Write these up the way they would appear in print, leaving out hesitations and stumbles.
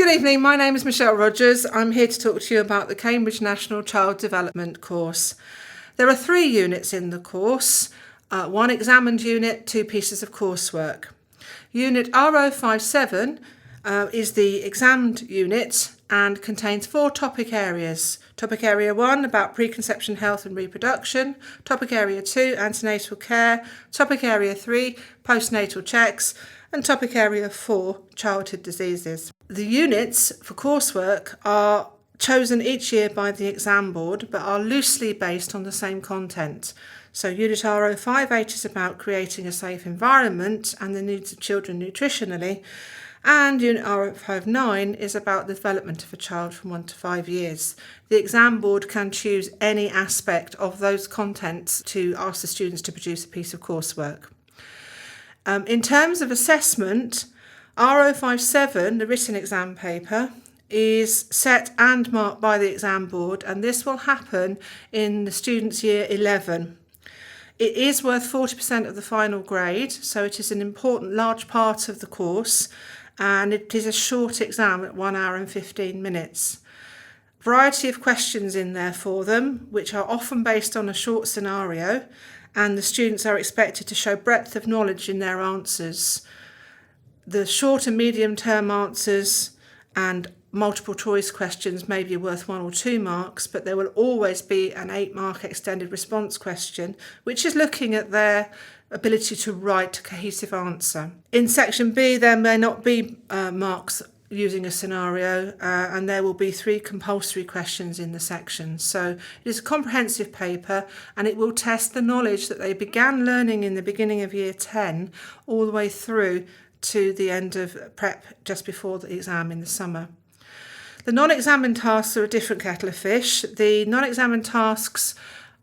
Good evening, my name is Michelle Rogers. I'm here to talk to you about the Cambridge National Child Development course. There are 3 units in the course, 1 examined unit, 2 pieces of coursework. Unit RO57 is the examined unit and contains 4 topic areas. Topic area 1 about preconception health and reproduction, topic area 2 antenatal care, topic area 3 postnatal checks, and topic area 4 childhood diseases. The units for coursework are chosen each year by the exam board but are loosely based on the same content. So Unit RO58 is about creating a safe environment and the needs of children nutritionally, and Unit RO59 is about the development of a child from 1 to 5 years. The exam board can choose any aspect of those contents to ask the students to produce a piece of coursework. In terms of assessment, RO57, the written exam paper, is set and marked by the exam board, and this will happen in the student's year 11. It is worth 40% of the final grade, so it is an important large part of the course, and it is a short exam at 1 hour and 15 minutes. Variety of questions in there for them, which are often based on a short scenario, and the students are expected to show breadth of knowledge in their answers. The short and medium term answers and multiple choice questions may be worth 1 or 2 marks, but there will always be an 8-mark extended response question, which is looking at their ability to write a cohesive answer. In section B, there may not be marks using a scenario, and there will be 3 compulsory questions in the section. So it is a comprehensive paper, and it will test the knowledge that they began learning in the beginning of year 10 all the way through to the end of prep just before the exam in the summer. The non-examined tasks are a different kettle of fish. The non-examined tasks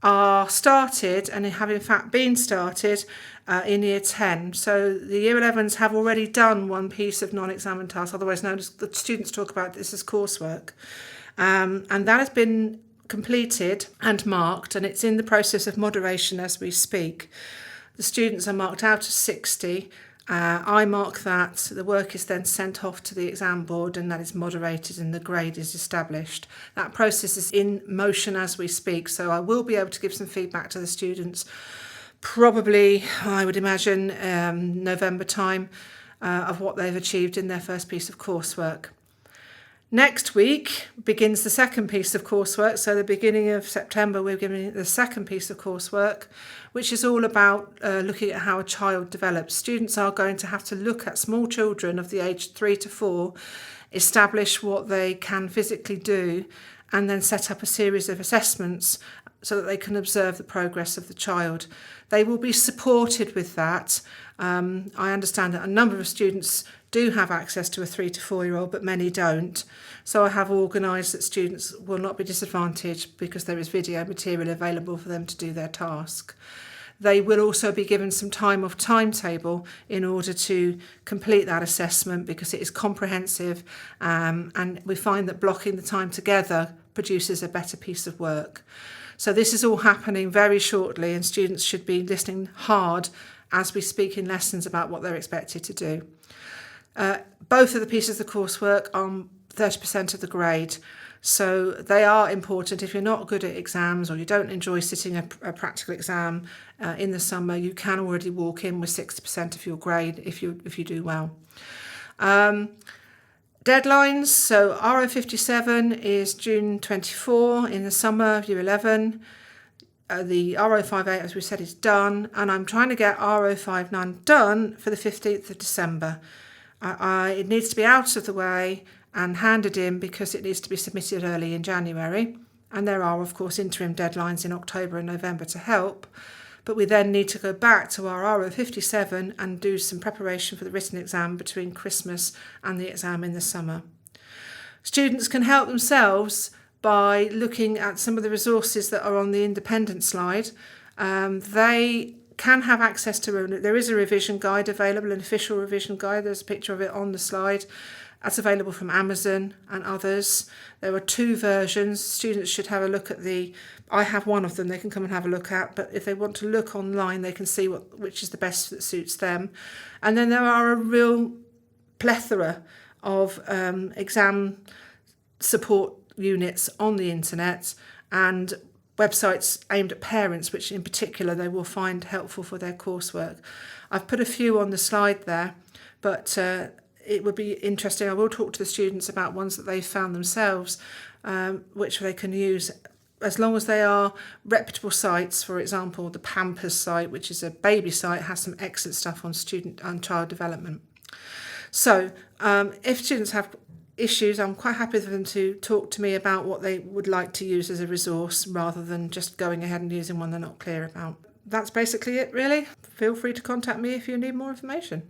are started and have in fact been started in year 10. So the year 11s have already done 1 piece of non-examined task, otherwise known as, the students talk about this as coursework. And that has been completed and marked, and it's in the process of moderation as we speak. The students are marked out of 60. I mark that, the work is then sent off to the exam board, and that is moderated and the grade is established. That process is in motion as we speak, so I will be able to give some feedback to the students probably, I would imagine, November time of what they've achieved in their first piece of coursework. Next week begins the second piece of coursework, so the beginning of September we're giving the second piece of coursework, which is all about looking at how a child develops. Students are going to have to look at small children of the age 3 to 4, establish what they can physically do, and then set up a series of assessments so that they can observe the progress of the child. They will be supported with that. I understand that a number of students do have access to a 3 to 4-year-old, but many don't. So I have organised that students will not be disadvantaged because there is video material available for them to do their task. They will also be given some time off timetable in order to complete that assessment because it is comprehensive, and we find that blocking the time together produces a better piece of work. So this is all happening very shortly, and students should be listening hard as we speak in lessons about what they're expected to do. Both of the pieces of the coursework are 30% of the grade, so they are important. If you're not good at exams or you don't enjoy sitting a practical exam in the summer, you can already walk in with 60% of your grade if you do well. Deadlines, so RO57 is June 24 in the summer of year 11. The RO58, as we said, is done, and I'm trying to get RO59 done for the 15th of December. It needs to be out of the way and handed in because it needs to be submitted early in January, and there are of course interim deadlines in October and November to help, but we then need to go back to our RO57 and do some preparation for the written exam between Christmas and the exam in the summer. Students can help themselves by looking at some of the resources that are on the independent slide. They can have access to, there is a revision guide available, an official revision guide. There's a picture of it on the slide. That's available from Amazon and others. There are 2 versions. Students should have a look at I have one of them they can come and have a look at, but if they want to look online, they can see which is the best that suits them. And then there are a real plethora of exam support units on the internet and websites aimed at parents, which in particular they will find helpful for their coursework. I've put a few on the slide there, but it would be interesting. I will talk to the students about ones that they've found themselves, which they can use as long as they are reputable sites. For example, the Pampers site, which is a baby site, has some excellent stuff on student and child development. So if students have issues, I'm quite happy for them to talk to me about what they would like to use as a resource rather than just going ahead and using one they're not clear about. That's basically it, really. Feel free to contact me if you need more information.